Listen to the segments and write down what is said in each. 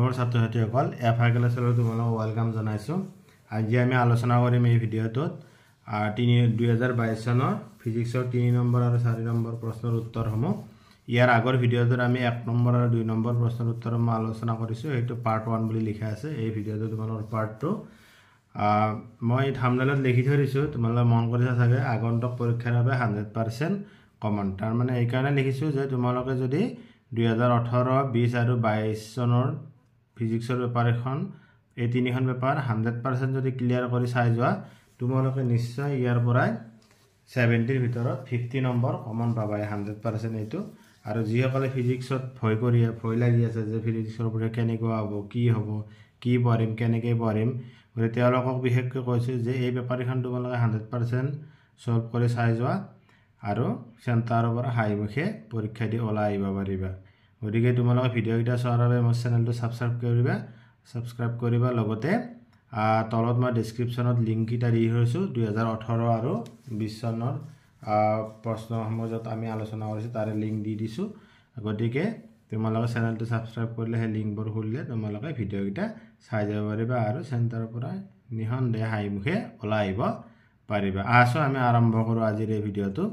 Number ছাত্ৰ-ছাত্ৰীসকল FI ক্লাছলৈ তোমালোকক ওয়েলকাম জনাইছো। আজি আমি আলোচনা কৰিম এই ভিডিঅ'টোত 2022 চনৰ ফিজিক্সৰ 3 নম্বৰ আৰু 4 নম্বৰ প্ৰশ্নৰ উত্তৰসমূহ। ইয়াৰ আগৰ ভিডিঅ'টোত আমি 1 নম্বৰ আৰু 2 নম্বৰ প্ৰশ্নৰ উত্তৰসমূহ আলোচনা কৰিছো। এইটো পাৰ্ট 1 বুলি লিখা আছে। এই ভিডিঅ'টো তোমালোকৰ পাৰ্ট 2। মই থাম্বনেলত লিখি থৈ দিছো, তোমালোকে মন কৰিছা চাগে আগন্তুক পৰীক্ষাৰ বাবে 100% কমন। তাৰ মানে এই কাৰণে লিখিছো যে তোমালোকে যদি 2018, 20 আৰু 22 চনৰ ফিজিক্সৰ পেপাৰ এখন এই তিনিখন পেপাৰ 100% যদি ক্লিয়াৰ কৰি চাই যোৱা তোমালোকে নিশ্চয় ইয়াৰ পৰাই 70 ৰ ভিতৰত 50 নম্বৰ কমন পাবা 100% এইটো। আৰু যিসকলে ফিজিক্সত ভয় লাগি আছে যে ফিজিক্সৰ পৰীক্ষা কেনেকুৱা হ'ব, কি পঢ়িম, কেনেকৈ পঢ়িম, গতিকে তেওঁলোকক বিশেষকৈ কৈছোঁ যে এই পেপাৰখন তোমালোকে 100% সলভ কৰি চাই যোৱা আৰু চেণ্টাৰৰ পৰা হাইমুখে পৰীক্ষা দি ওলাই আহিব পাৰিবা। গতিকে তোমালোকে ভিডিঅ'কেইটা চোৱাৰ বাবে মোৰ চেনেলটো ছাবস্ক্ৰাইব কৰিবা। লগতে তলত মই ডেছক্ৰিপশ্যনত লিংককেইটা দি থৈছোঁ 2018 আৰু 20 চনৰ প্ৰশ্নসমূহ য'ত আমি আলোচনা কৰিছোঁ তাৰে লিংক দি দিছোঁ। গতিকে তোমালোকে চেনেলটো ছাবস্ক্ৰাইব কৰিলে সেই লিংকবোৰ খুলিলে তোমালোকে ভিডিঅ'কেইটা চাই যাব পাৰিবা আৰু চেণ্টাৰৰ পৰা নিঃসন্দেহে হাইমুখে ওলাই আহিব পাৰিবা। আছো আমি আৰম্ভ কৰোঁ আজিৰ এই ভিডিঅ'টো।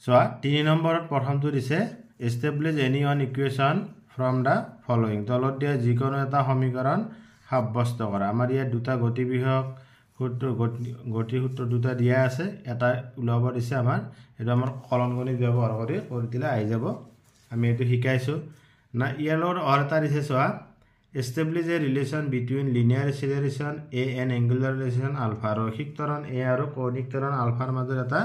চোৱা 3 নম্বৰত প্ৰথমটো দিছে establish any one equation from the following. তলত দিয়া যিকোনো এটা সমীকৰণ সাব্যস্ত কৰা। আমাৰ ইয়াত দুটা গতি বিষয়ক গতিৰ সূত্ৰ দুটা দিয়া আছে, এটা ওলাব দিছে আমাৰ। এইটো আমাৰ কলনগণিত ব্যৱহাৰ কৰি দিলে আহি যাব। আমি এইটো শিকাইছোঁ না। ইয়াৰ লগত আৰু এটা দিছে চোৱা establish a relation between linear acceleration a and angular relation alpha. ৰৈখিক ত্বৰণ এ আৰু কৌণিক ত্বৰণ আলফাৰ মাজত এটা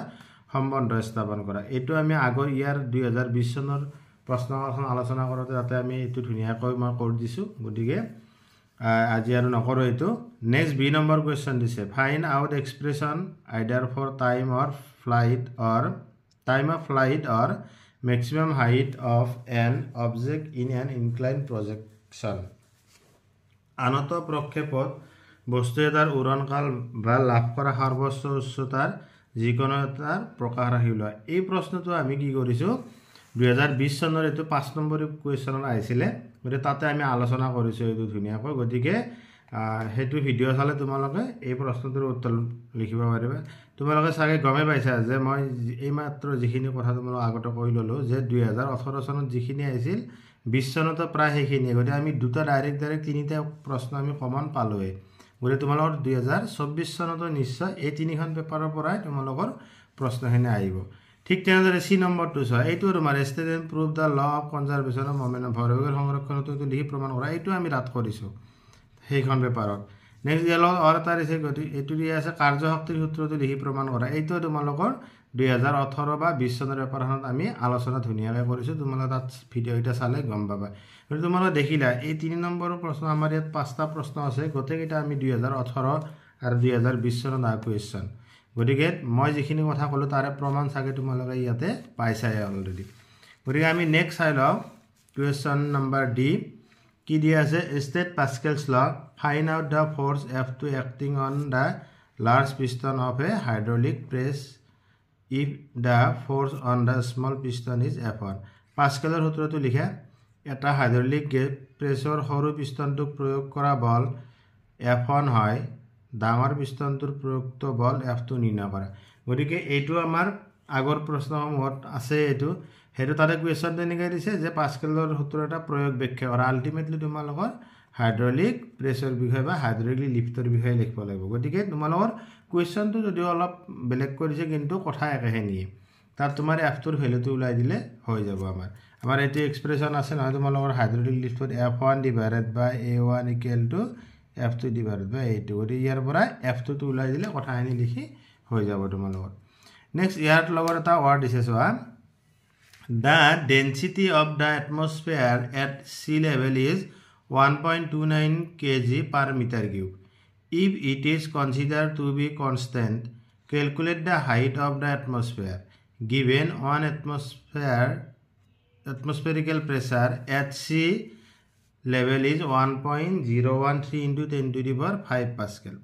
সম্বন্ধ স্থাপন কৰা। এইটো আমি আগৰ ইয়াৰ 2020 চনৰ প্ৰশ্নখন আলোচনা কৰোঁতে তাতে আমি এইটো ধুনীয়াকৈ মই কৰি দিছোঁ। গতিকে আজি আৰু নকৰোঁ এইটো। নেক্সট বি নম্বৰ কুৱেশ্যন দিছে find out expression either for time of flight or maximum height of an object in an incline projection. আনত প্ৰক্ষেপত বস্তু এটাৰ উৰণকাল বা লাভ কৰা সৰ্বোচ্চ উচ্চতাৰ যিকোনো এটাৰ প্ৰকাশ ৰাখি লোৱা। এই প্ৰশ্নটো আমি কি কৰিছোঁ 2020 চনৰ এইটো 5 নম্বৰ কুৱেশ্যনত আহিছিলে। গতিকে তাতে আমি আলোচনা কৰিছোঁ এইটো ধুনীয়াকৈ। গতিকে সেইটো ভিডিঅ' চালে তোমালোকে এই প্ৰশ্নটোৰ উত্তৰ লিখিব পাৰিবা। তোমালোকে চাগে গমেই পাইছা যে মই এইমাত্ৰ যিখিনি কথা তোমালোক আগতে কৈ ল'লোঁ যে 2018 চনত যিখিনি আহিছিল 20 চনতো প্ৰায় সেইখিনিয়ে। গতিকে আমি দুটা ডাইৰেক্ট 3টা প্ৰশ্ন আমি কমন পালোঁৱেই। গতিকে তোমালোকৰ 2024 চনতো নিশ্চয় এই 3খন পেপাৰৰ পৰাই তোমালোকৰ প্ৰশ্নখিনি আহিব। ঠিক তেনেদৰে চি নম্বৰটো চোৱা। এইটো তোমাৰ student prove the law of conservation of momentum ভৰবেগৰ সংৰক্ষণটো এইটো লিখি প্ৰমাণ কৰা। এইটো আমি ৰাত কৰিছোঁ সেইখন পেপাৰত। নেক্সট ইয়াৰ লগত আৰু এটা দিছে, গতিকে এইটো দিয়া আছে কাৰ্যশক্তিৰ সূত্ৰটো লিখি প্ৰমাণ কৰা। এইটো তোমালোকৰ 2018 বা 20 চনৰ পেপাৰখনত আমি আলোচনা ধুনীয়াকৈ কৰিছোঁ। তোমালোকে তাত ভিডিঅ'কেইটা চালে গম পাবা। গতিকে তোমালোকে দেখিলা এই 3 নম্বৰৰ প্ৰশ্ন আমাৰ ইয়াত 5টা প্ৰশ্ন আছে। গোটেইকেইটা আমি 2018 আৰু 2020 চনত অহা কুৱেশ্যন। গতিকে মই যিখিনি কথা ক'লোঁ তাৰে প্ৰমাণ চাগে তোমালোকে ইয়াতে পাইছাই অলৰেডি। গতিকে আমি নেক্সট চাই লওঁ কুৱেশ্যন নম্বৰ ডি। কি দিয়া আছে ষ্টেট পাস্কেলছ ল find out the force F2 acting on the large piston of A hydraulic press if the force on the small piston is F1। পাস্কেলৰ সূত্ৰটো লিখা। এটা হাইড্ৰলিক প্ৰেছৰ সৰু পিষ্টনটোক প্ৰয়োগ কৰা বল F1 হয়, ডাঙৰ পিষ্টনটোৰ প্ৰযুক্ত বল F2 নিৰ্ণয় কৰা। গতিকে এইটো আমাৰ আগৰ প্ৰশ্নসমূহত আছে। সেইটো তাতে কুৱেশ্যন তেনেকৈ দিছে যে পাস্কেলৰ সূত্ৰ এটা প্ৰয়োগ ব্যাখ্যা কৰা। আল্টিমেটলি তোমালোকৰ হাইড্ৰলিক প্ৰেছৰ বিষয়ে বা হাইড্ৰলিক লিফ্টৰ বিষয়ে লিখিব লাগিব। গতিকে তোমালোকৰ কুৱেশ্যনটো যদিও অলপ বেলেগ কৰিছে কিন্তু কথা একেখিনিয়ে। তাত তোমাৰ F2ৰ ভেলুটো ওলাই দিলে হৈ যাব। আমাৰ এইটো এক্সপ্ৰেশ্যন আছে নহয় তোমালোকৰ হাইড্ৰলিক লিফ্টত F1 divided by A1 equal to F2 divided by A2। গতিকে ইয়াৰ পৰা F2টো ওলাই দিলে কথাখিনি লিখি হৈ যাব তোমালোকৰ। নেক্সট ইয়াৰ লগত এটা ৱাৰ্ড দিছে চোৱা the density of the atmosphere at sea level is 1.29 kg per meter cube. If it is considered to be constant, calculate the height of the atmosphere. Given one atmospherical pressure at sea level is 1.013 into 10 to the power 5 Pascal.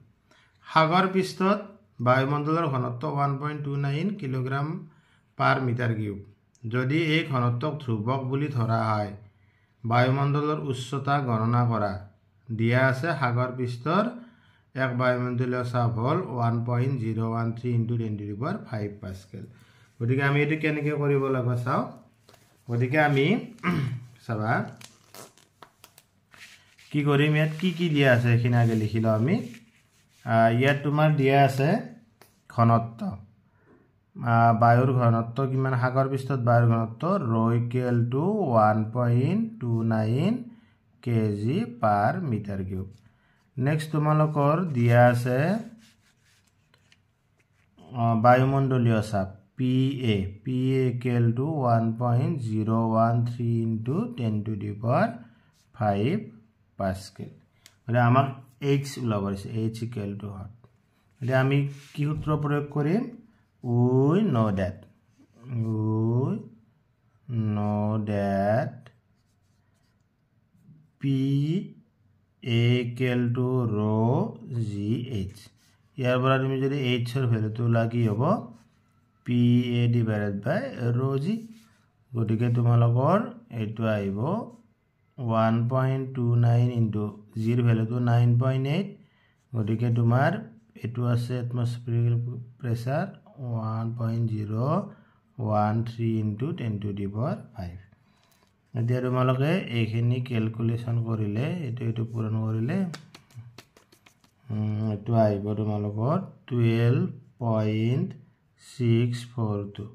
সাগৰ পৃষ্ঠত বায়ুমণ্ডলৰ ঘনত্ব 1.29 kilogram পাৰ metre cube. যদি এই ঘনত্বক ধ্ৰুৱক বুলি ধৰা হয় বায়ুমণ্ডলৰ উচ্চতা গণনা কৰা দিয়া আছে সাগৰ পৃষ্ঠৰ এক বায়ুমণ্ডলীয় চাপ হ'ল 1.013 × 10⁵ পাস্কেল গতিকে আমি এটো কেনেকৈ কৰিব লাগিব চাও গতিকে আমি চাবা কি কৰিম ইয়াত কি দিয়া আছে এখিনি আগে লিখিলো আমি ইয়াত তোমাৰ দিয়া আছে ঘনত্ব বায়ুৰ ঘনত্ব কিমান সাগৰ পৃষ্ঠত বায়ুৰ ঘনত্ব ρ = 1.29 kg/m³। নেক্সট তোমালোকৰ দিয়া আছে বায়ুমণ্ডলীয় চাপ PA = 1.013 × 10⁵ পাস্কেল মানে আমাক H ওলাব আছে H = হট এতিয়া আমি কি সূত্র প্রয়োগ কৰিম we know that PA = ρgh ইয়াৰ পৰা তুমি যদি h এৰ ভ্যালুটো লাগি হ'ব PA / ρg গতিকে তোমালোকৰ এটো আহিব 1.29 * g এৰ ভ্যালুটো 9.8 গতিকে তোমাৰ এটো আছে এটমস্ফিয়াৰিক প্ৰেসাৰ 1.013 × 10⁵। এতিয়া তোমালোকে এইখিনি ক্যালকুলেশন কৰিলে এটো পূৰণ কৰিলে এটো আহিব তোমালোকৰ 12.642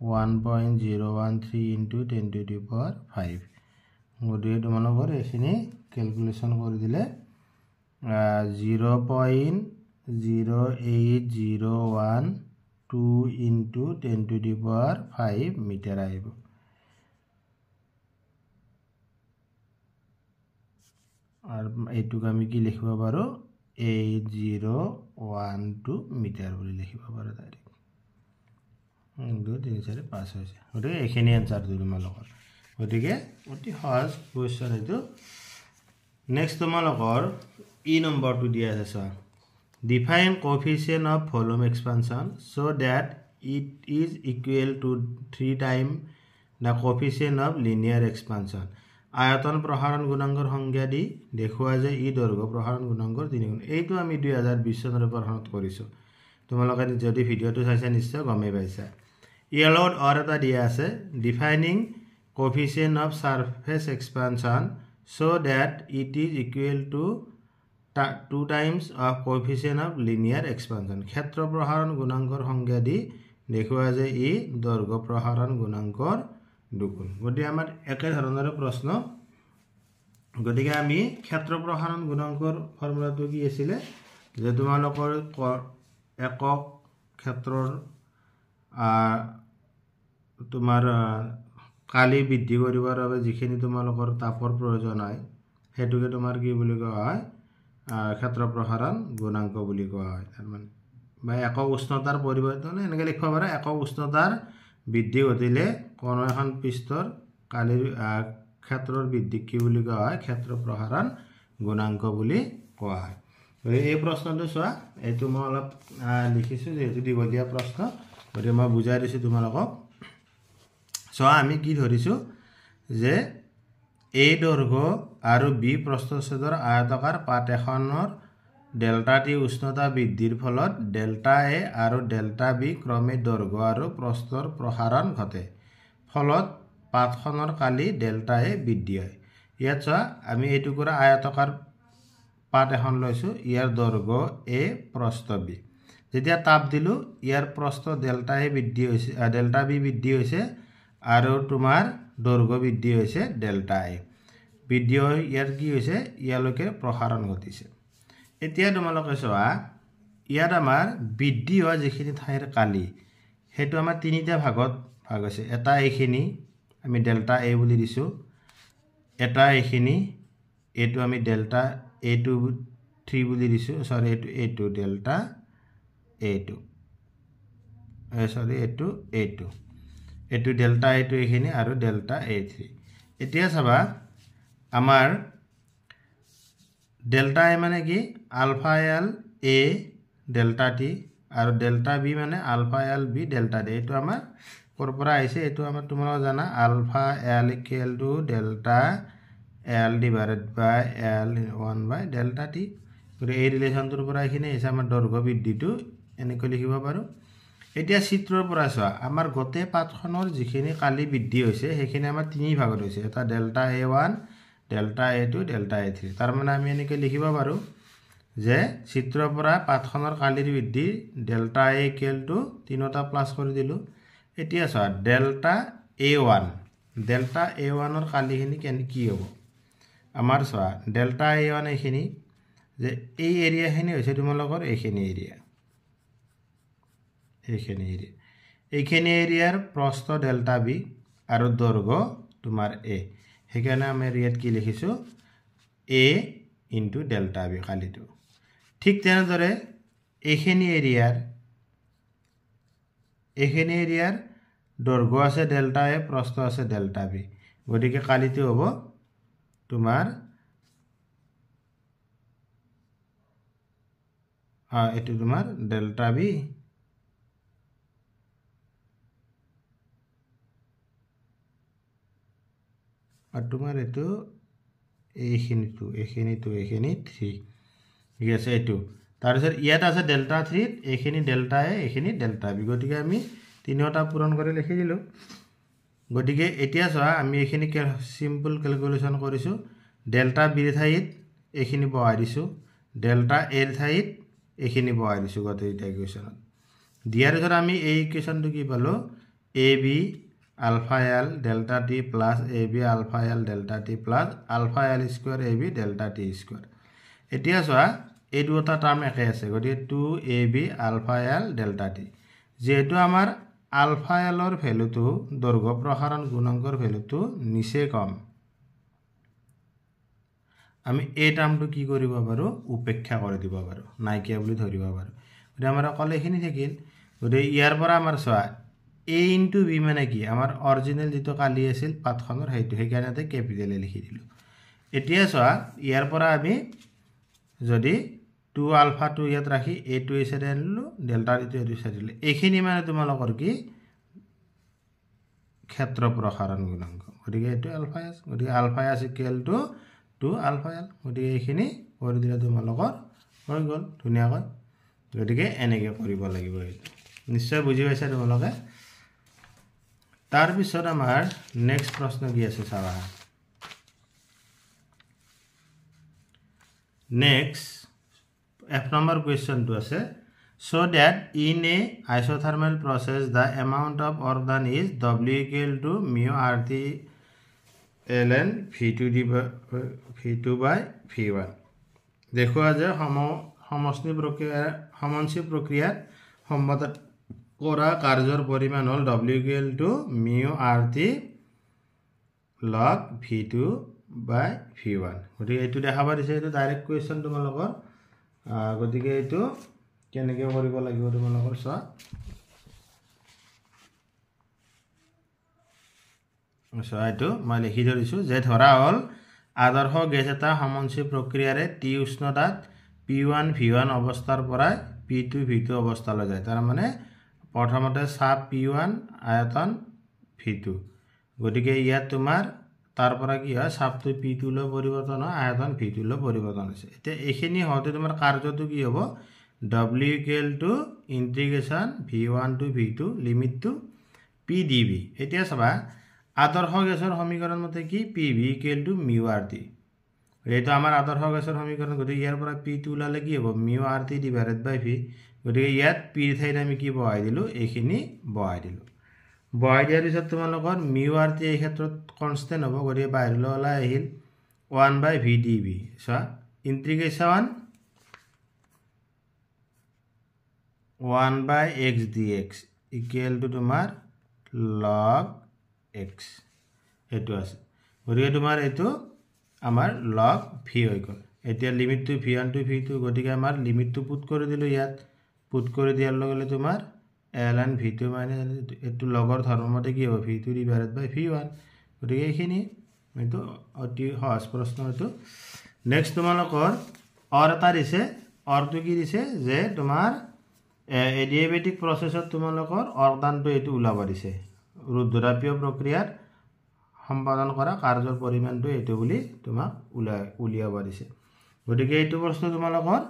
1.013 × 10⁵। গতিকে তোমালোকৰ এইখিনি ক্যালকুলেশন কৰি দিলে 0.08012 × 10⁵ মিটাৰ আহিব আৰ এইটুক আমি কি লিখিব পাৰো 8012 মিটাৰ বুলি লিখিব পাৰো ডাইৰেক্ট 1 2 3 4 5 হৈছে গতিকে এইখিনি আনসাৰ দিলো তোমালোকৰ গতিকে অতি সহজ কোৱেশ্চন এইটো নেক্সট তোমালোকৰ ই নম্বৰটো দিয়া আছে define coefficient of volume expansion so that it is equal to 3 times the coefficient of linear expansion আয়তন প্রসারণ গুণাঙ্কৰ সংজ্ঞা দি দেখুৱা যে ই দৈৰ্ঘ্য প্ৰসাৰণ গুণাঙ্কৰ 3 গুণ এইটো আমি 2020 চনৰ পঢ়াত কৰিছো তোমালোকে যদি ভিডিওটো চাইছা নিশ্চয় গমে পাইছা ইয়াৰ লগত আৰু এটা দিয়া আছে defining coefficient of surface expansion so that it is equal to 2 times of coefficient of linear expansion ক্ষেত্ৰ প্ৰসাৰণ গুণাঙ্কৰ সংজ্ঞা দি দেখুৱা যে ই দৈৰ্ঘ্য প্ৰসাৰণ গুণাঙ্কৰ দুগুণ গতিকে আমাৰ একে ধৰণৰ প্ৰশ্ন গতিকে আমি ক্ষেত্ৰ প্ৰসাৰণ গুণাঙ্কৰ ফৰ্মুলাটো কি আছিল যে তোমালোকৰ একক ক্ষেত্ৰৰ তোমাৰ কালি বৃদ্ধি কৰিবৰ বাবে যিখিনি তোমালোকৰ তাপৰ প্ৰয়োজন হয় হেতুকে তোমাৰ কি বুলি কোৱা হয় ক্ষেত্ৰ প্ৰসাৰণ গুণাঙ্ক বুলি কোৱা হয় তাৰ মানে বা একক উষ্ণতাৰ পৰিৱৰ্তন এনেকৈ লিখিব পাৰা একক উষ্ণতাৰ বৃদ্ধি ঘটিলে কোনো এখন পৃষ্ঠৰ কালিৰ ক্ষেত্ৰৰ বৃদ্ধি কি বুলি কোৱা হয় ক্ষেত্ৰ প্ৰসাৰণ গুণাঙ্ক বুলি কোৱা হয় এই প্ৰশ্নটো চোৱা এইটো মই অলপ লিখিছো যেহেতু দীঘলীয়া প্ৰশ্ন গতিকে মই বুজাই দিছো তোমালোকক চোৱা আমি কি ধৰিছো যে A দৈৰ্ঘ্য আৰু B প্ৰস্থচ্ছেদৰ আয়তাকাৰ পাত এখনৰ ডেল্টা টি উষ্ণতা বৃদ্ধিৰ ফলত ডেল্টা A আৰু ডেল্টা B ক্ৰমে দৈৰ্ঘ্য আৰু প্ৰস্থৰ প্ৰসাৰণ ঘটে ফলত পাতখনৰ কালি ডেল্টা A বৃদ্ধি হয় ইয়াত চোৱা আমি এইটো কৰা আয়তাকাৰ পাত এখন লৈছো ইয়াৰ দৈৰ্ঘ্য A প্ৰস্থ B যেতিয়া তাপ দিলো ইয়াৰ প্ৰস্থ ডেল্টা A বৃদ্ধি হৈছে ডেল্টা B বৃদ্ধি হৈছে আৰু তোমাৰ দৈৰ্ঘ্য বৃদ্ধি হৈছে ডেল্টা A বৃদ্ধি হৈ ইয়াৰ কি হৈছে ইয়ালৈকে প্ৰসাৰণ ঘটিছে এতিয়া তোমালোকে চোৱা ইয়াত আমাৰ বৃদ্ধি হোৱা যিখিনি ঠাইৰ কালি হেতু আমাৰ তিনিটা ভাগত ভাগ আছে এটা এইখিনি আমি ডেল্টা A বুলি দিছো এটা এইখিনি এটো আমি ডেল্টা A2 3 বুলি দিছো সৰি এটো A2 ডেল্টা A2 সৰি এটো A2 এটো ডেল্টা A2 এইখিনি আৰু ডেল্টা A3 এতিয়া চাবা আমাৰ ডেল্টা A মানে কি alpha L A delta T আৰু ডেল্টা B মানে alpha L B delta D এটো আমাৰ কৰপৰা আহিছে এটো আমাৰ তোমালোক জানা alpha L = delta L divided by L 1 by delta t গতিকে এই ৰিলেশ্যনটোৰ পৰা এইখিনি হৈছে আমাৰ দৈৰ্ঘ্য বৃদ্ধিটো এনেকৈ লিখিব পাৰোঁ এতিয়া চিত্ৰৰ পৰা চোৱা আমাৰ গোটেই পাঠখনৰ যিখিনি কালি বৃদ্ধি হৈছে সেইখিনি আমাৰ তিনি ভাগত হৈছে এটা delta a1 delta a2 delta a3 তাৰ মানে আমি এনেকৈ লিখিব পাৰোঁ যে চিত্ৰৰ পৰা পাঠখনৰ কালিৰ বৃদ্ধি ডেল্টা a ইকুৱেল টু তিনিটা প্লাছ কৰি দিলোঁ এতিয়া চোৱা ডেল্টা a1 ৰ কালিখিনি কি হ'ব আমাৰ চোৱা ডেল্টা a1 এইখিনি যে এই এৰিয়াখিনি হৈছে তোমালোকৰ এইখিনি এৰিয়াৰ প্ৰস্থ ডেল্টা বি আৰু দৈৰ্ঘ্য তোমাৰ এ সেইকাৰণে আমি ইয়াত কি লিখিছোঁ এ ইনটু ডেল্টা বি কালিটো ঠিক তেনেদৰে এইখিনি এৰিয়াৰ দৈৰ্ঘ্য আছে ডেল্টা এ প্ৰস্থ আছে ডেল্টা বি গতিকে কালিটো হ'ব তোমাৰ এইটো তোমাৰ ডেল্টা বি আৰু তোমাৰ এইটো এইখিনি 3 ঠিক আছে এইটো তাৰপিছত ইয়াত আছে ডেল্টা 3 এইখিনি ডেল্টা এ এইখিনি ডেল্টা বি গতিকে আমি তিনিটা পূৰণ কৰি লিখি দিলোঁ গতিকে এতিয়া চোৱা আমি এইখিনি সিম্পল ক্যালকুলেশন কৰিছোঁ ডেল্টা বিৰ ঠাইত এইখিনি বহাই দিছোঁ ডেল্টা এৰ ঠাইত এইখিনি বহাই দিছোঁ গোটেইটা ইকুৱেশ্যনত দিয়াৰ পিছত আমি এই ইকুৱেশ্যনটো কি পালোঁ A B alpha L delta t plus AB alpha L delta t plus alpha L square AB delta t square এতিয়া চোৱা এই দুটা টাৰ্ম একে আছে গতিকে 2AB alpha L delta t যেহেতু আমাৰ alpha L ৰ ভ্যালুটো দৈৰ্ঘ্য প্ৰসাৰণ গুণাঙ্কৰ ভ্যালুটো নিচে কম আমি এই টাৰ্মটো কি কৰিব পাৰো উপেক্ষা কৰি দিব পাৰো নাইকিয়া বুলি ধৰিব পাৰো গতিকে আমাৰ অকল এইখিনি থাকিল গতিকে ইয়াৰ পৰা আমাৰ চোৱা a into b মানে কি আমাৰ অৰিজিনাল যেটো কালি আছিল পাঠখনৰ হেইটো হেকাৰণে ক্যাপিটাল এ লিখি দিলো এতিয়া চোৱা ইয়াৰ পৰা আমি যদি 2 আলফা 2 ইয়াত ৰাখি a2 এই সাইডে আনিলো ডেল্টা টো এই সাইডে দিলে এইখিনি মানে তোমালোকৰ কি ক্ষেত্ৰ প্ৰসাৰণ গুণাঙ্ক গতিকে এটো আলফা আছে গতিকে ULFA is equal to 2 ULFA l গতিকে এইখিনি কৰি দিলে তোমালোকৰ হৈ গল ধুনিয়াকৈ গতিকে এনেকৈ কৰিব লাগিব এইটো নিশ্চয় বুজি পাইছা তোমালোকে তাৰ পিছত আমাৰ নেক্সট প্ৰশ্ন কি আছে চাবা next F number question to us so that in a isothermal process the amount of organ is W equal to mu RT ln V2 by V1 देखो आज সমষ্টি প্ৰক্ৰিয়াৰ সম্পাদন কৰা কাৰ্যৰ পৰিমাণ হল W equal to mu RT log V2 by V1 গতিকে এটো দেখাবা দিছে এটো ডাইৰেক্ট কোৱেশ্চন তোমালোকৰ গতিকে এটো কেনেকৈ কৰিব লাগিব তোমালোকৰ চোৱা এটো মই লিখি ধৰিছো যে ধৰা হল আদৰ্শ গেছ এটা সমষ্টি প্ৰক্ৰিয়াৰে টি উষ্ণতাত P1 V1 অৱস্থাৰ পৰা P2 V2 অৱস্থালৈ যায় তাৰ মানে প্ৰথমতে চাপ P1 আয়তন V2 গতিকে ইয়াত তোমাৰ তাৰ পৰা কি হয় চাপটো P2 লৈ পৰিৱৰ্তন হয় আয়তন V2 লৈ পৰিৱৰ্তন হৈছে এতিয়া এইখিনি হওঁতে তোমাৰ কাৰ্যটো কি হ'ব W equal to integration V1 to V2 limit to P dV এতিয়া চাবা আদৰ্শ গেছৰ সমীকৰণ মতে কি PV equal to mu RT এইটো আমাৰ আদৰ্শ গেছৰ সমীকৰণ গতিকে ইয়াৰ পৰা P2 ওলালে কি হ'ব mu RT divided by V গতিকে ইয়াত P ঠাইত আমি কি বহাই দিলো এইখিনি বহাই দিলো বহাই দিয়াৰ পিছত তোমালোকৰ mu RT এই ক্ষেত্ৰত কনস্ট্যান্ট হ'ব গতিকে বাহিৰলৈ ওলাই আহিল 1 by V dV so integration 1 by x dx equal to তোমাৰ log x এটো আছে গতিকে তোমাৰ এটো আমাৰ log v হৈ গল এতিয়া limit two v1 two v2 গতিকে আমাৰ লিমিট টু পুট কৰি দিলো ইয়াত পুট কৰি দিয়াৰ লগে তোমাৰ ln v2 মাইনাস এটো লগৰ ধৰ্মমতে কি হ'ব v2 divided by v1 গতিকে এইখিনি এটো অতি সহজ প্ৰশ্ন এটো নেক্সট তোমালোকৰ অৰ এটা দিছে অৰটো কি দিছে যে তোমাৰ এডিয়াবেটিক প্ৰসেছত তোমালোকৰ অৰ্গানটো এটো উলাব দিছে ৰুদ্ৰাপীয় প্ৰক্ৰিয়াৰ সম্পাদন কৰা কাৰ্যৰ পৰিমাণটো এইটো বুলি তোমাক উলিয়াব দিছে গতিকে এইটো বস্তু তোমালোকৰ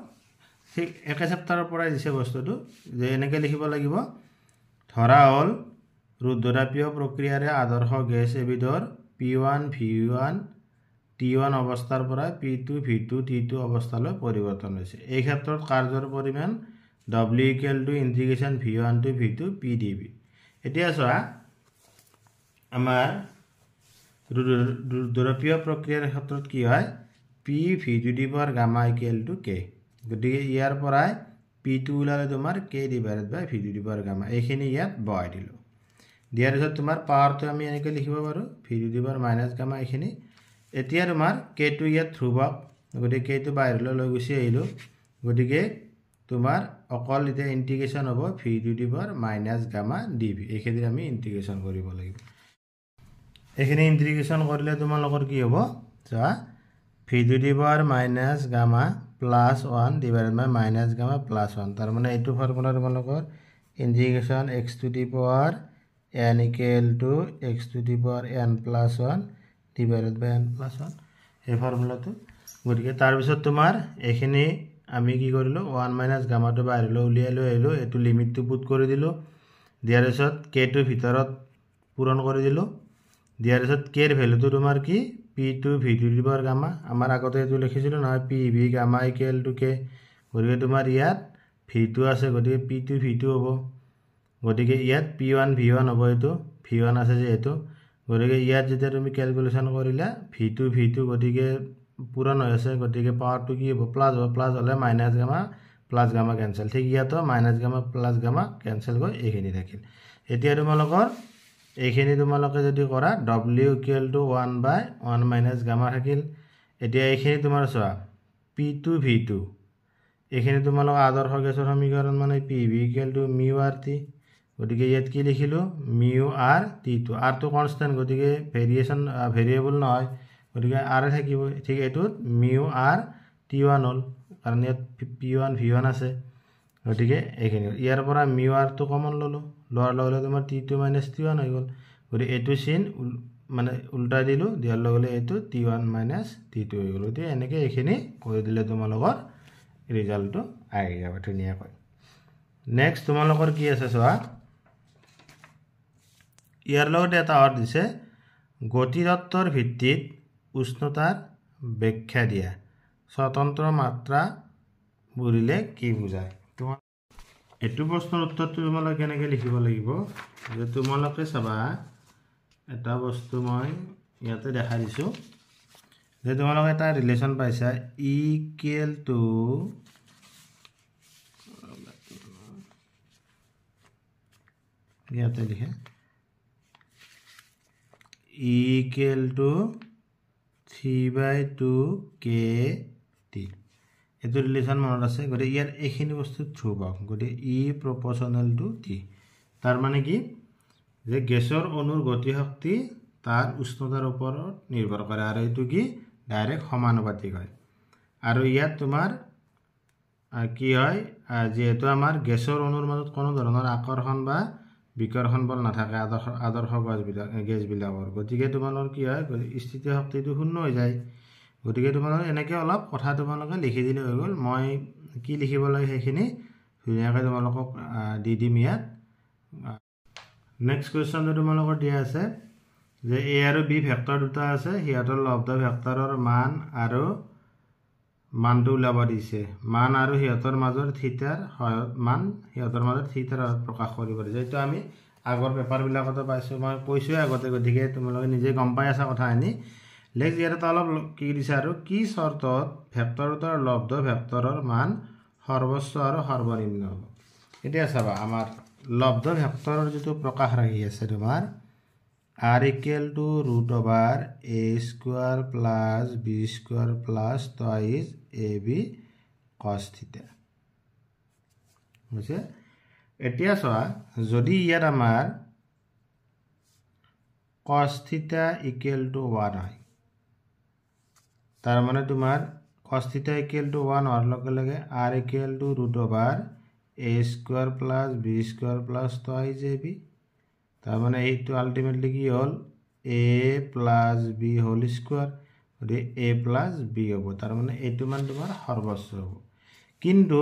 ঠিক একে চেপ্টাৰৰ পৰাই দিছে বস্তুটো যে এনেকৈ লিখিব লাগিব ধৰা হ'ল ৰুদ্ৰতাপীয় প্ৰক্ৰিয়াৰে আদৰ্শ গেছ এবিধৰ P1 V1 T1 অৱস্থাৰ পৰা P2 V2 T2 অৱস্থালৈ পৰিৱৰ্তন হৈছে এই ক্ষেত্ৰত কাৰ্যৰ পৰিমাণ W = ইন্টিগ্ৰেশ্যন V1 to V2 PdV এতিয়া চোৱা আমাৰ ৰুদ্ৰতাপীয় প্ৰক্ৰিয়াৰ ক্ষেত্ৰত কি হয় P V2 gamma = K গতিকে ইয়াৰ পৰাই P2 ওলালে তোমাৰ K / V2 gamma এইখিনি ইয়াত বহাই দিলোঁ দিয়াৰ পিছত তোমাৰ পাৱাৰটো আমি এনেকৈ লিখিব পাৰোঁ V2 - gamma এইখিনি এতিয়া তোমাৰ K2 ইয়াত ধ্ৰুৱক গতিকে K2 বাহিৰলৈ লৈ গুচি আহিলোঁ গতিকে তোমাৰ অকল এতিয়া ইন্টিগ্ৰেশ্যন হ'ব V2 - gamma dV এইখিনি আমি ইন্টিগ্ৰেশ্যন কৰিব লাগিব এইখিনি ইন্টিগ্ৰেশ্যন কৰিলে তোমালোকৰ কি হ'ব চোৱা V2 - gamma +1 / -gamma +1 তাৰ মানে এইটো ফৰ্মুলা তোমালোকৰ ইন্টিগ্ৰেশ্যন x⁴ n = x⁴n + 1 / n + 1 এই ফৰ্মুলাটো গতিকে তাৰপিছত তোমাৰ এইখিনি আমি কি কৰিলোঁ 1 - gammaটো বাহিৰলৈ উলিয়াই লৈ আহিলোঁ এইটো লিমিটটো পুট কৰি দিলোঁ দিয়াৰ পিছত K2 ভিতৰত পূৰণ কৰি দিলোঁ দিয়াৰ পিছত K ৰ ভেলুটো তোমাৰ কি P2 V2 gamma আমাৰ আগতে এইটো লিখিছিলোঁ নহয় PV gamma = K গতিকে তোমাৰ ইয়াত V2 আছে গতিকে P2 V2 হ'ব গতিকে ইয়াত P1 V1 হ'ব এইটো V1 আছে যিহেতু গতিকে ইয়াত যেতিয়া তুমি ক্যালকুলেশন কৰিলা V2 V2 গতিকে পূৰণ হৈ আছে গতিকে পাৱাৰটো কি হ'ব প্লাস হ'ব প্লাস হ'লে -gamma কেনসেল ঠিক ইয়াতো -gamma কেনসেল গৈ এইখিনি থাকিল এতিয়া তোমালোকৰ এইখিনি তোমালোকে যদি কৰা W = 1/1 - gamma থাকিল এতিয়া এইখিনি তোমাৰ চোৱা P2 V2 এইখিনি তোমালোকৰ আদৰ্শ গেছৰ সমীকৰণ মানে PV = μRT গতিকে ইয়াত কি লিখিলোঁ μRT2 আৰটো কনস্ট্যান্ট গতিকে ভেৰিয়েবল নহয় গতিকে r থাকিব ঠিক এইটোত μRT1 হ'ল কাৰণ ইয়াত P1 V1 আছে গতিকে এইখিনি ইয়াৰ পৰা μRটো কমন ল'লোঁ লোৱাৰ লগে লগে তোমাৰ T2 - T1 হৈ গ'ল গতিকে এইটো চিন মানে উল্টাই দিলোঁ দিয়াৰ লগে লগে এইটো T1 - T2 হৈ গ'ল গতিকে এনেকৈ এইখিনি কৰি দিলে তোমালোকৰ ৰিজাল্টটো আহি যাব ধুনীয়াকৈ নেক্সট তোমালোকৰ কি আছে চোৱা ইয়াৰ লগতে এটা অৰ্থ দিছে গতিতত্ত্বৰ ভিত্তিত উষ্ণতাৰ ব্যাখ্যা দিয়া স্বতন্ত্ৰ মাত্ৰা বুলিলে কি বুজায় তোমাৰ এইটো প্ৰশ্নৰ উত্তৰটো তোমালোকে কেনেকৈ লিখিব লাগিব যে তোমালোকে চাবা এটা বস্তু মই ইয়াতে দেখা দিছোঁ যে তোমালোকে এটা ৰিলেশ্যন পাইছা ইয়াতে লিখে = 3/2 kT এইটো ৰিলেশ্যন মনত আছে গতিকে ইয়াৰ এইখিনি বস্তু ধ্ৰুৱক গতিকে E proportional to T তাৰ মানে কি যে গেছৰ অণুৰ গতিশক্তি তাৰ উষ্ণতাৰ ওপৰত নিৰ্ভৰ কৰে আৰু এইটো কি ডাইৰেক্ট সমানুপাতিক হয় আৰু ইয়াত তোমাৰ কি হয় যেহেতু আমাৰ গেছৰ অণুৰ মাজত কোনো ধৰণৰ আকৰ্ষণ বা বিকৰ্ষণ বল নাথাকে আদৰ্শ গেছবিলাকৰ গতিকে তোমালোকৰ কি হয় স্থিতি শক্তিটো শূন্য হৈ যায় গতিকে তোমালোকে এনেকৈ অলপ কথা তোমালোকে লিখি দিলে হৈ গ'ল মই কি লিখিব লাগে সেইখিনি ধুনীয়াকৈ তোমালোকক দি দিম ইয়াত নেক্সট কুৱেশ্যনটো তোমালোকৰ দিয়া আছে যে A আৰু B ভেক্টৰ দুটা আছে সিহঁতৰ লব্ধ ভেক্টৰৰ মান আৰু মানটো ওলাব দিছে মান আৰু সিহঁতৰ মাজৰ থিটাৰ সহায়ত প্ৰকাশ কৰিব দিছে এইটো আমি আগৰ পেপাৰবিলাকতো পাইছোঁ মই কৈছোঁৱে আগতে গতিকে তোমালোকে নিজে গম পাই আছা কথাখিনি নেক্সট ইয়াত অলপ কি দিছে আৰু কি চৰ্তত ভেক্টৰ দুটাৰ লব্ধ ভেক্টৰৰ মান সৰ্বোচ্চ আৰু সৰ্বনিম্ন হ'ব এতিয়া চাবা আমাৰ লব্ধ ভেক্টৰৰ যিটো প্ৰকাশ ৰাখি আছে তোমাৰ r = √a² + b² + twice ab cos θ বুঝছে এতিয়া চোৱা যদি ইয়াত আমাৰ cos θ = 1 হয় তাৰ মানে তোমাৰ cos θ = 1 হোৱাৰ লগে লগে r = √a² + b² + twice ab তাৰ মানে এইটো আলটিমেটলি কি হ'ল a plus b whole square গতিকে a plus b হ'ব তাৰ মানে এইটো মান তোমাৰ সৰ্বোচ্চ হ'ব কিন্তু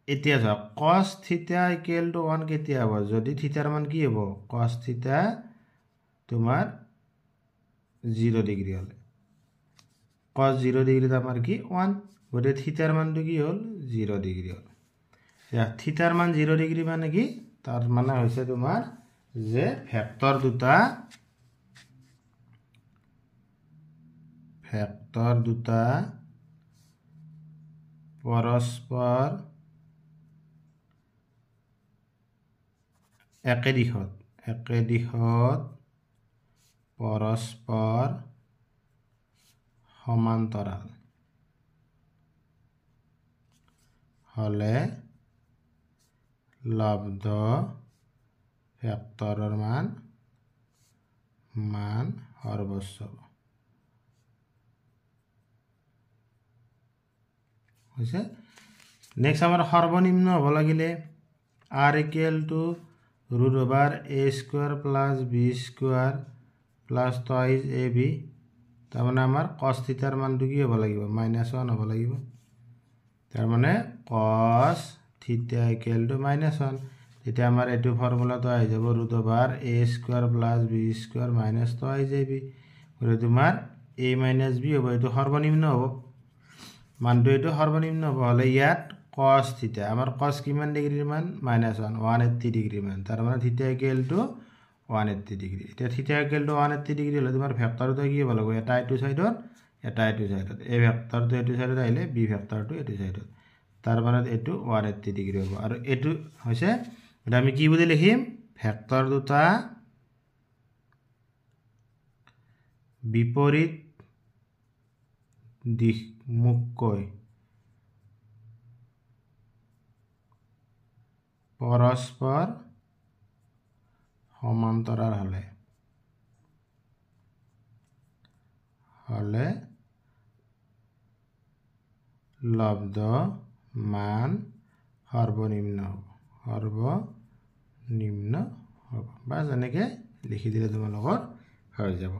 এতিয়া যা cos theta equal to 1 কেতিয়া হ'ব যদি থিটাৰ মান কি হ'ব cos theta তোমাৰ 0 ডিগ্ৰী হলে cos 0 ডিগ্ৰী আমাৰ কি 1 গতিকে থিটাৰ মানটো কি হ'ল 0 ডিগ্ৰী হ'ল ইয়া থিটাৰ মান 0 ডিগ্ৰী মানে কি তাৰ মানে হৈছে তোমাৰ যে ভেক্টৰ দুটা পৰস্পৰ একে দিশত পৰস্পৰ সমান্তৰাল হলে লব্ধ ভেক্টৰৰ মান সৰ্বোচ্চ হৈছে নেক্সট আমাৰ সৰ্বনিম্ন হ'ব লাগিলে r equal to root over a square plus b square plus twice ab তাৰ মানে আমাৰ cos theta ৰ মানটো কি হ'ব লাগিব -1 হ'ব লাগিব তাৰ মানে cos theta equal to -1 তেতিয়া আমাৰ এটো ফৰ্মুলাটো আহি যাব root over a square plus b square minus twice ab গতিকে তোমাৰ a minus b হ'ব এটো সৰ্বনিম্ন হ'ব মানটো এটো সৰ্বনিম্ন হ'ব হলে ইয়াত cos theta আমাৰ cos কিমান ডিগ্ৰীৰ মান -1 180 ডিগ্ৰী মান তাৰ মানে theta equal to 180 ডিগ্ৰী এতিয়া theta equal to 180 ডিগ্ৰী হলে তোমাৰ ভেক্টৰটো কি হ'ব লাগিব এটা এইটো সাইডত এই ভেক্টৰটো এইটো সাইডত আহিলে b ভেক্টৰটো এইটো সাইডত তাৰ মানে এইটো 180 ডিগ্ৰী হ'ব আৰু এইটো হৈছে এটা আমি কি বুলি লিখিম ভেক্টৰ দুটা বিপৰীত দিশমুখকৈ পৰস্পৰ সমান্তৰাল হলে লব্ধ মান সৰ্বনিম্ন হ'ব বাস এনেকে লিখি দিলে তোমালোকৰ হৈ যাব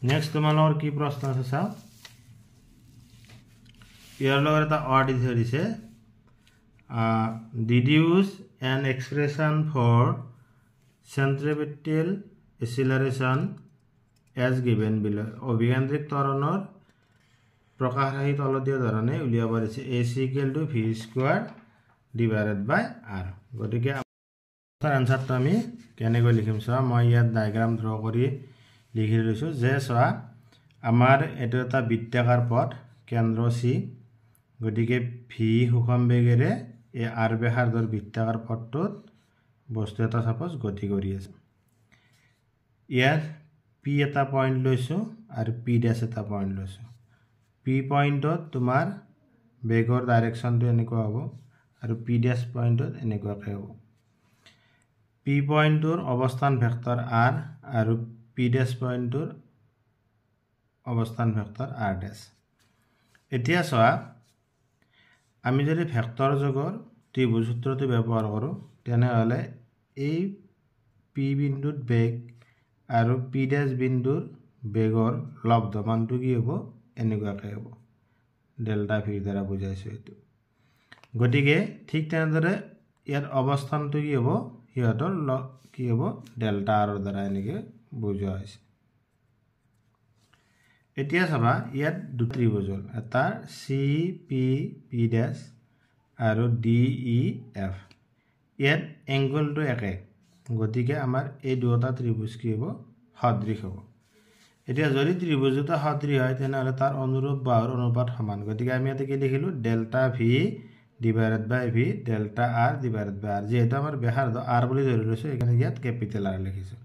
নেক্সট তোমালোকৰ কি প্ৰশ্ন আছে চাও ইয়াৰ লগত এটা অড দিছে deduce an expression for centripetal acceleration as given below অভিযান্ত্ৰিক ত্বৰণৰ প্ৰকাশায়িত তলতীয় ধৰণে উলিয়াব পাৰিছে ac equal to v square divided by r গতিকে আমাৰ আনসাৰটো আমি কেনেকৈ লিখিম চোৱা মই ইয়াত ডায়াগ্ৰাম ড্ৰ কৰি লিখি লৈছো যে চোৱা আমাৰ এটো এটা বৃত্তাকাৰ পথ কেন্দ্ৰ c গতিকে v সুষম বেগেৰে এই r ব্যাসাৰ্ধৰ বৃত্তাকাৰ পথটোত বস্তু এটা সাপোজ গতি কৰি আছে ইয়াত p এটা পয়েন্ট লৈছো আৰু p ড্যাশ এটা পয়েন্ট লৈছো p পয়েন্টত তোমাৰ বেগৰ ডাইৰেকশনটো এনেকুৱা হ'ব আৰু p ড্যাশ পয়েন্টত এনেকুৱাকৈ হ'ব p পয়েন্টৰ অৱস্থান ভেক্টৰ r আৰু p ড্যাশ পয়েন্টৰ অৱস্থান ভেক্টৰ r ড্যাশ এতিয়া চোৱা আমি যদি ভেক্টৰ যোগৰ ত্ৰিভুজ সূত্ৰটো ব্যৱহাৰ কৰো তেনে হলে এই p বিন্দুত বেগ আৰু p ড্যাশ বিন্দুৰ বেগৰ লব্ধ মানটো কি হ'ব এনেকুৱাকৈ হ'ব ডেল্টা v দ্বাৰা বুজাইছো এটো গতিকে ঠিক তেনেদৰে ইয়াৰ অৱস্থানটো কি হ'ব হিয়তৰ কি হ'ব ডেল্টা r দ্বাৰা এনেকে বুজোৱা হৈছে এতিয়া চাবা ইয়াত দুটা ত্ৰিভুজ হ'ল এটা CPP' আৰু DEF ইয়াত এংগলটো একে গতিকে আমাৰ এই দুটা ত্ৰিভুজ কি হ'ব সদৃশ হ'ব এতিয়া যদি ত্ৰিভুজ দুটা সদৃশ হয় তেনহলে তাৰ অনুৰূপ বাহুৰ অনুপাত সমান গতিকে আমি এতে কি লিখিলো delta v divided by v delta r divided by r যেহেতু আমাৰ ব্যাসাৰ্ধ r বুলি ধৰি লৈছো এখানে ইয়াত ক্যাপিটাল r লিখিছো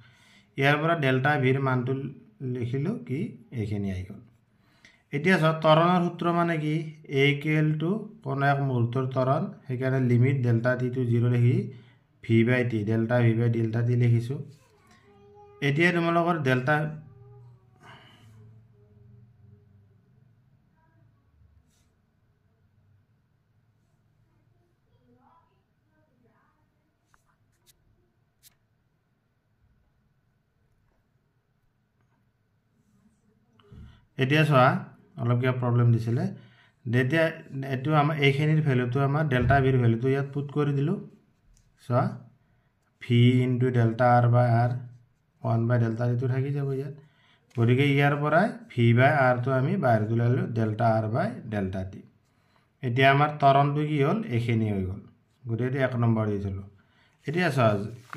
ইয়াৰ পৰা ডেল্টা v ৰ মানটো লিখিলো কি এইখিনি আহি গল এতিয়া ত্বৰণৰ সূত্ৰ মানে কি a equal to কোন এক মুহূৰ্তৰ ত্বৰণ সেইকাৰণে লিমিট ডেল্টা t to 0 লিখি v by t delta v by delta t লিখিছো এতিয়া তোমালোকৰ ডেল্টা এতিয়া চোৱা অলপ কিবা প্ৰব্লেম দিছিলে তেতিয়া এটো আমাৰ এইখিনিৰ ভ্যালুটো আমাৰ ডেল্টা ভিৰ ভ্যালুটো ইয়াত পুট কৰি দিলো চোৱা v into delta r by r 1 by delta এটো থাকি যাব ইয়াত গতিকে ইয়াৰ পৰা v by r টো আমি বাইৰ তুলালো delta r by delta t এতিয়া আমাৰ তৰণটো কি হ'ল এইখিনি হৈ গ'ল গতিকে 1 নম্বৰ দিছিলো এতিয়া চোৱা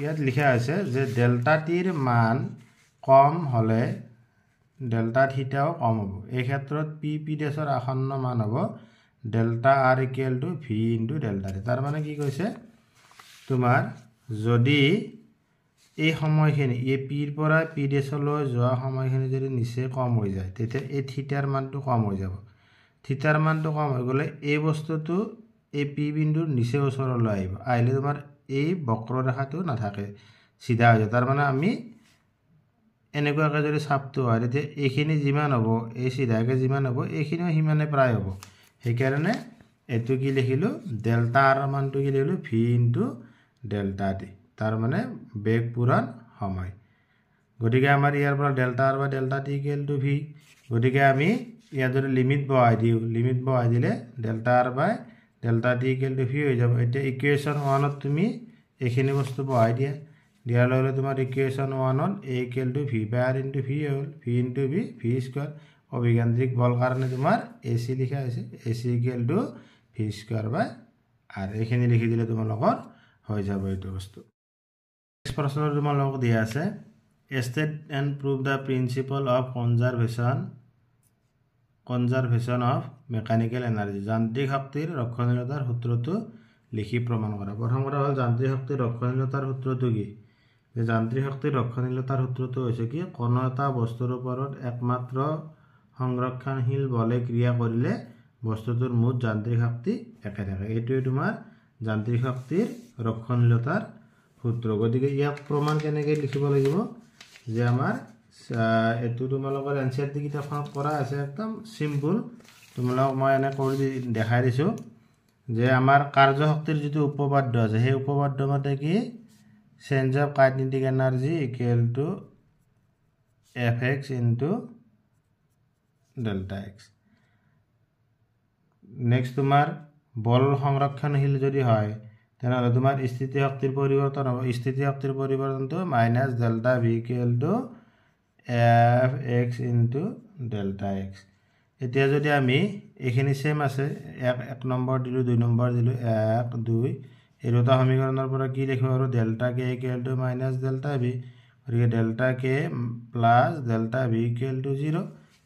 ইয়াত লিখা আছে যে ডেল্টা টিৰ মান কম হলে ডেল্টা থিটাও কম হ'ব এই ক্ষেত্ৰত p ডেছৰ আসন্ন মান হ'ব delta r equal to v into delta t তাৰ মানে কি কৈছে তোমাৰ যদি এই সময়খিনি এই p ৰ পৰা p ডেছলৈ যোৱা সময়খিনি যদি নিচে কম হৈ যায় তেতিয়া এই থিটাৰ মানটো কম হৈ যাব থিটাৰ মানটো কম হৈ গলে এই বস্তুটো এই p বিন্দুৰ নিচে ওচৰলৈ আহিব আহিলে তোমাৰ এই বক্ৰৰেখাটো নাথাকে সিধা হৈ যায় তাৰ মানে আমি এনেকুৱাকৈ যদি চাপটো হয় তেতিয়া এইখিনি যিমান হ'ব এই সিধাকে যিমান হ'ব এইখিনিও সিমানে প্ৰায় হ'ব সেইকাৰণে এটো কি লিখিলো ডেল্টা r মানটো কি লিখিলো v ইনটু ডেল্টা t তাৰ মানে বেগ পুৰাণ সময় গতিকে আমাৰ ইয়াৰ পৰা ডেল্টা r বা delta t equal to v গতিকে আমি ইয়াৰ যদি লিমিট বহাই দিও লিমিট বহাই দিলে delta r by delta t equal to v হৈ যাব এতিয়া ইকুৱেশ্যন 1 ত তুমি এইখিনি বস্তু বহাই দিয়া দিয়াৰ লগে তোমাৰ ইকুৱেশ্যন 1 ত a equal to v by r into v হ'ল v into v v square অভিযান্ত্ৰিক বল কাৰণে তোমাৰ ac লিখা আছে ac equal to v square by r এইখিনি লিখি দিলে তোমালোকৰ হৈ যাব এইটো বস্তু নেক্সট প্ৰশ্নটো তোমালোকক দিয়া আছে state and prove the principle of conservation of mechanical energy যান্ত্ৰিক শক্তিৰ ৰক্ষণশীলতাৰ সূত্ৰটো লিখি প্ৰমাণ কৰা প্ৰথম কথা হ'ল যান্ত্ৰিক শক্তিৰ ৰক্ষণশীলতাৰ সূত্ৰটো কি যে যান্ত্ৰিক শক্তিৰ ৰক্ষণশীলতাৰ সূত্ৰটো হৈছে কি কোনো এটা বস্তুৰ ওপৰত একমাত্ৰ সংৰক্ষণশীল বলে ক্ৰিয়া কৰিলে বস্তুটোৰ মুঠ যান্ত্ৰিক শক্তি একে থাকে এইটোৱে তোমাৰ যান্ত্ৰিক শক্তিৰ ৰক্ষণশীলতাৰ সূত্ৰ গতিকে ইয়াক প্ৰমাণ কেনেকৈ লিখিব লাগিব যে আমাৰ এটো তোমালোকৰ এনসাৰ দি কিতাপখনত কৰা আছে একদম সিম্পল তোমালোক মই এনে কৰি দেখাই দিছো যে আমাৰ কাৰ্যশক্তিৰ যেটো উপপাদ্য আছে সেই উপপাদ্য মতে কি change of kinetic energy equal to fx into delta x next তোমাৰ বল সংৰক্ষণশীল যদি হয় তেনেহলে তোমাৰ স্থিতি শক্তিৰ পৰিৱৰ্তন হ'ব স্থিতি শক্তিৰ পৰিৱৰ্তনটো minus delta v equal to fx into delta x এতিয়া যদি আমি এখিনি সেম আছে এক নম্বৰ দিলো দুই নম্বৰ দিলো 1 2 এই দুটা সমীকৰণৰ পৰা কি লিখিব আৰু delta k equal to minus delta v গতিকে delta k plus delta v equal two 0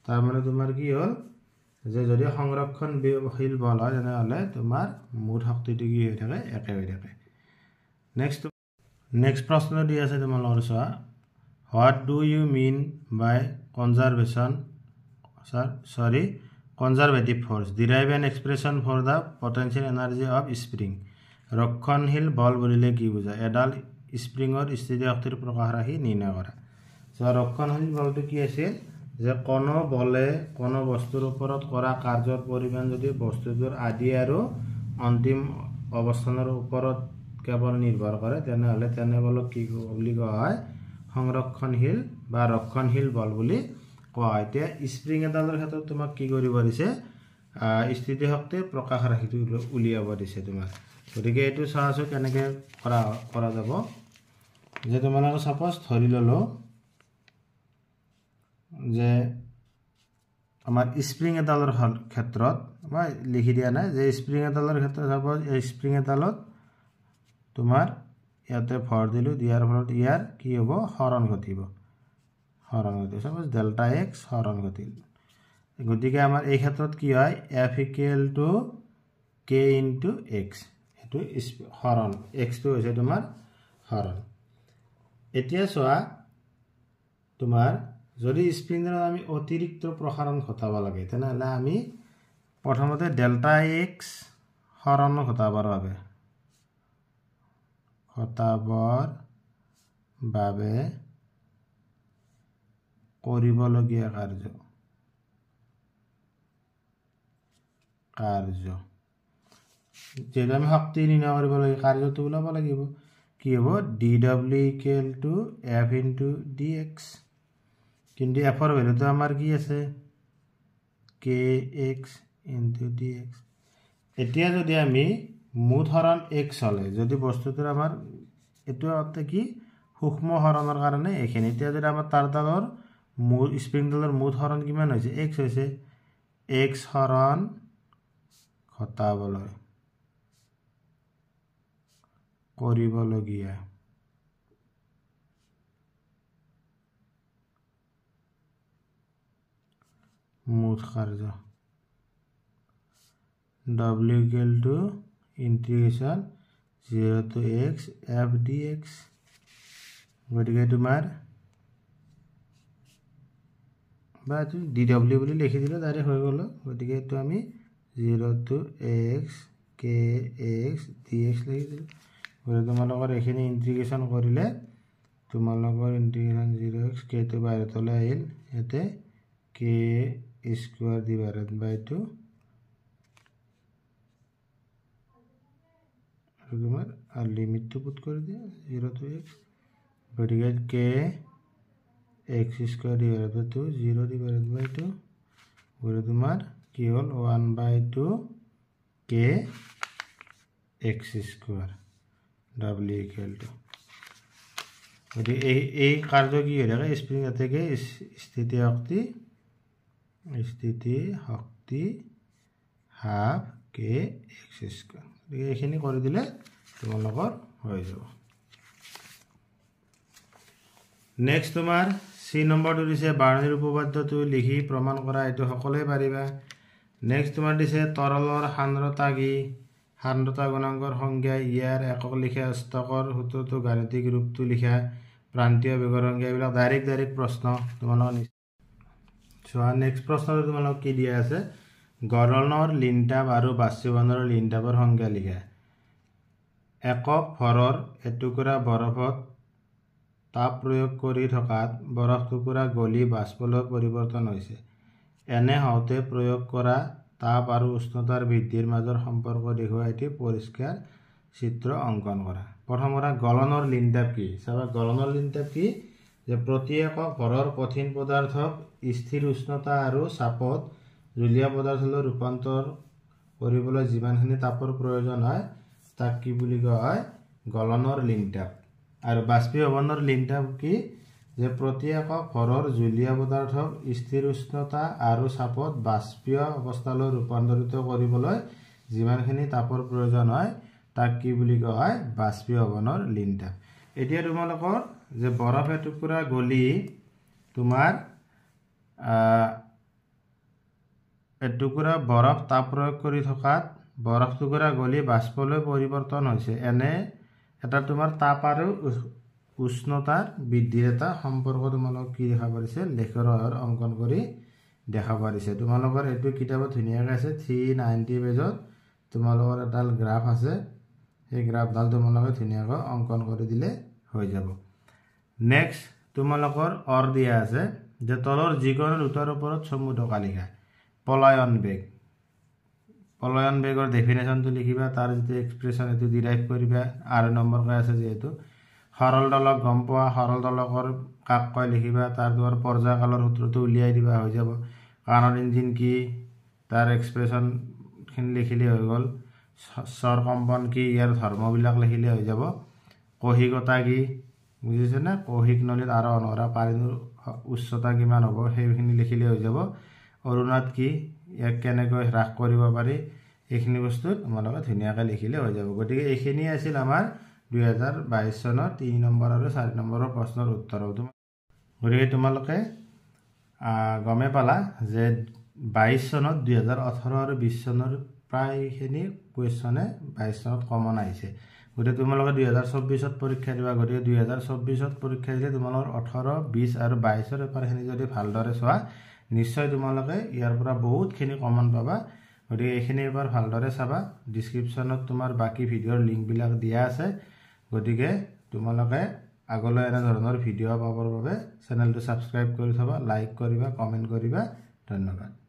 তাৰ মানে তোমাৰ কি হ'ল যে যদি সংৰক্ষণশীল বল হয় তেনেহলে তোমাৰ মুঠ শক্তিটো কি হৈ থাকে একে হৈ থাকে নেক্সট প্ৰশ্ন দি আছে তোমালোকৰ চোৱা what do you mean by conservative force derive an expression for the potential energy of spring ৰক্ষণশীল বল বুলিলে কি বুজায় এডাল স্প্ৰিঙৰ স্থিতি শক্তিৰ প্ৰকাশ ৰাখি নিৰ্ণয় কৰা সো ৰক্ষণশীল বলটো কি আছিল যে কোনো বলে কোনো বস্তুৰ ওপৰত কৰা কাৰ্যৰ পৰিমাণ যদি বস্তুটোৰ আদি আৰু অন্তিম অৱস্থানৰ ওপৰত কেৱল নিৰ্ভৰ কৰে তেনেহলে তেনে বলক কি বুলি কোৱা হয় সংৰক্ষণশীল বা ৰক্ষণশীল বল বুলি কোৱা হয় এতিয়া স্প্ৰিং এডালৰ ক্ষেত্ৰত তোমাক কি কৰিব দিছে স্থিতি শক্তি প্ৰকাশ ৰাখিটো উলিয়াব দিছে তোমাক গতিকে এটো চাওছো কেনেকৈ কৰা যাব যে তোমালোকে সাপোজ ধৰি ললো যে আমাৰ স্প্ৰিং এডালৰ ক্ষেত্ৰত মই লিখি দিয়া নাই যে স্প্ৰিং এডালৰ ক্ষেত্ৰত সাপোজ এই স্প্ৰিং এডালত তোমাৰ ইয়াতে ভৰ দিলো দিয়াৰ ফলত ইয়াৰ কি হ'ব হৰণ ঘটিব সাপোজ ডেল্টা x হৰণ ঘটিল গতিকে আমাৰ এই ক্ষেত্ৰত কি হয় f equal to k into x এটো হৰণ x টো হৈছে তোমাৰ হৰণ এতিয়া চোৱা তোমাৰ যদি স্প্ৰিংৰ আমি অতিৰিক্ত প্ৰসাৰণ ঘটাব লাগে তেনেহলে আমি প্ৰথমতে ডেল্টা x হৰণ ঘটাবৰ বাবে কৰিবলগীয়া কাৰ্য যেটা আমি শক্তি নিৰ্ণয় কৰিব লাগে কাৰ্যটো ওলাব লাগিব কি হ'ব dw equal to f into dx কিন্তু f ৰ ভ্যালুটো আমাৰ কি আছে kx into dx এতিয়া যদি আমি মুঠ হৰণ x হলে যদি বস্তুটোৰ আমাৰ এটো অৰ্থ কি সূক্ষ্ম হৰণৰ কাৰণে এখিনি এতিয়া যদি আমাৰ তাৰডালৰ মূল স্প্ৰিংডালৰ মুঠ হৰণ কিমান হৈছে x হৈছে x হৰণ ঘটাবলৈ কৰিবলগীয়া মুঠ কাৰ্য w equal to integration 0 to x f dx গতিকে তোমাৰ বা dw বুলি লিখি দিলে ডাইৰেক্ট হৈ গ'ল গতিকে এটো আমি 0 to x kx dx লিখি দিলো গতিকে তোমালোকৰ এখিনি ইন্টিগ্ৰেশন কৰিলে তোমালোকৰ ইন্টিগ্ৰেশন 0x k to বাহিৰত ওলাই আহিল এতে k স্কয়ার divided by 2 তোমার আর লিমিট তো পুট করে দিও 0 to x গতিকে k x square divided by 2 0 divided by 2 গতিকে তোমার কি হল 1 by 2 k x square w equal to গতিকে এই কার্য কি হয়ে থাকে স্প্রিং থেকে স্থিতি শক্তি হাফ k x স্কয়ার এখিনি কৰি দিলে তোমালোকৰ হৈ যাব নেক্সট তোমাৰ সি নম্বৰটো দিছে বাৰ্ণীৰ উপপাদ্যটো লিখি প্ৰমাণ কৰা এটো সকলোৱে পাৰিবা নেক্সট তোমাৰ দিছে তৰলৰ সান্দ্ৰতা কি সান্দ্ৰতা গুণাঙ্কৰ সংজ্ঞা ইয়াৰ একক লিখা ষ্টকৰ সূত্ৰটো গাণিতিক ৰূপটো লিখা প্ৰান্তীয় বেগৰ সংজ্ঞা এইবিলাক ডাইৰেক্ট প্ৰশ্ন তোমালোকৰ চোৱা নেক্সট প্ৰশ্নটো তোমালোকক কি দিয়া আছে গলনৰ লিনটাপ আৰু বাষ্পীভৱনৰ লিনটাপৰ সংজ্ঞা লিখা একক ভৰৰ এটুকুৰা বৰফত তাপ প্ৰয়োগ কৰি থকাত বৰফ টুকুৰা গলি বাষ্পলৈ পৰিৱৰ্তন হৈছে এনে হওঁতে প্ৰয়োগ কৰা তাপ আৰু উষ্ণতাৰ বৃদ্ধিৰ মাজৰ সম্পৰ্ক দেখুৱাই এটি পৰিষ্কাৰ চিত্ৰ অংকন কৰা প্ৰথম কৰা গলনৰ লিনটাপ কি চাবা গলনৰ লিনটাপ কি যে প্ৰতি একক ভৰৰ কঠিন পদাৰ্থক স্থিৰ উষ্ণতা আৰু চাপত জলীয় পদাৰ্থলৈ ৰূপান্তৰ কৰিবলৈ যিমানখিনি তাপৰ প্ৰয়োজন হয় তাক কি বুলি কোৱা হয় গলনৰ লিনটাপ আৰু বাষ্পীভৱনৰ লিনটাপ কি যে প্ৰতি একক ভৰৰ জলীয় পদাৰ্থক স্থিৰ উষ্ণতা আৰু চাপত বাষ্পীয় অৱস্থালৈ ৰূপান্তৰিত কৰিবলৈ যিমানখিনি তাপৰ প্ৰয়োজন হয় তাক কি বুলি কোৱা হয় বাষ্পীভৱনৰ লিনটাপ এতিয়া তোমালোকৰ যে বৰফ এটুকুৰা গলি তোমাৰ এটুকুৰা বৰফ তাপ প্ৰয়োগ কৰি থকাত বৰফ টুকুৰা গলি বাষ্পলৈ পৰিৱৰ্তন হৈছে এনে এটা তোমাৰ তাপ আৰু উষ্ণতাৰ বৃদ্ধিৰ এটা সম্পৰ্ক তোমালোক কি দেখা পাৰিছে লেখৰ অংকন কৰি দেখা পাৰিছে তোমালোকৰ এটো কিতাপত ধুনিয়াকৈ আছে 390 পেজত তোমালোকৰ এডাল গ্ৰাফ আছে এই গ্ৰাফডাল তোমালোকে ধুনিয়াকৈ অংকন কৰি দিলে হৈ যাব নেক্সট তোমালোকৰ অৰ দিয়া আছে যে তলৰ যিকোনো দুটাৰ ওপৰত চমু টকা লিখা পলায়ন বেগৰ ডেফিনেশনটো লিখিবা তাৰ যিটো এক্সপ্ৰেছন এটো ডিৰাইভ কৰিবা আৰু নম্বৰ কৈ আছে যেহেতু সৰল দলক গম পোৱা সৰল দলকৰ কাক কয় লিখিবা তাৰ দুৱাৰ পৰ্যায়কালৰ সূত্ৰটো উলিয়াই দিবা হৈ যাব কাৰ্নট ইঞ্জিন কি তাৰ এক্সপ্ৰেছন খিনি লিখিলে হৈ গল স্বৰ কম্পন কি ইয়াৰ ধৰ্মবিলাক লিখিলে হৈ যাব কহিকতা কি বুজিছে না কহিক নলীত আৰোহণ কৰা পানীৰ উচ্চতা কিমান হ'ব সেইখিনি লিখিলে হৈ যাব অৰুণাত কি ইয়াক কেনেকৈ হ্ৰাস কৰিব পাৰি এইখিনি বস্তু তোমালোকে ধুনিয়াকৈ লিখিলে হৈ যাব গতিকে এইখিনি আছিল আমাৰ 2022 চনৰ 3 নম্বৰ আৰু 4 নম্বৰৰ প্ৰশ্নৰ উত্তৰ গতিকে তোমালোকে গমে পালা যে 22 চনত 2018 আৰু 20 চনৰ প্ৰায়খিনি কোৱেশ্যনে 22 চনত কমন আহিছে গতিকে তোমালোকে 2024ত পৰীক্ষা দিবা গতিকে 2024ত পৰীক্ষা দিলে তোমালোকৰ 18 20 আৰু 22ৰ পেপাৰখিনি যদি ভালদৰে চোৱা নিশ্চয় তোমালোকে ইয়াৰ পৰা বহুতখিনি কমন পাবা গতিকে এইখিনি এবাৰ ভালদৰে চাবা ডেসক্ৰিপচনত তোমাৰ বাকি ভিডিঅ'ৰ লিংকবিলাক দিয়া আছে গতিকে তোমালোকে আগলৈ এনে ধৰণৰ ভিডিঅ' পাবৰ বাবে চেনেলটো সাবস্ক্ৰাইব কৰি থবা লাইক কৰিবা কমেন্ট কৰিবা ধন্যবাদ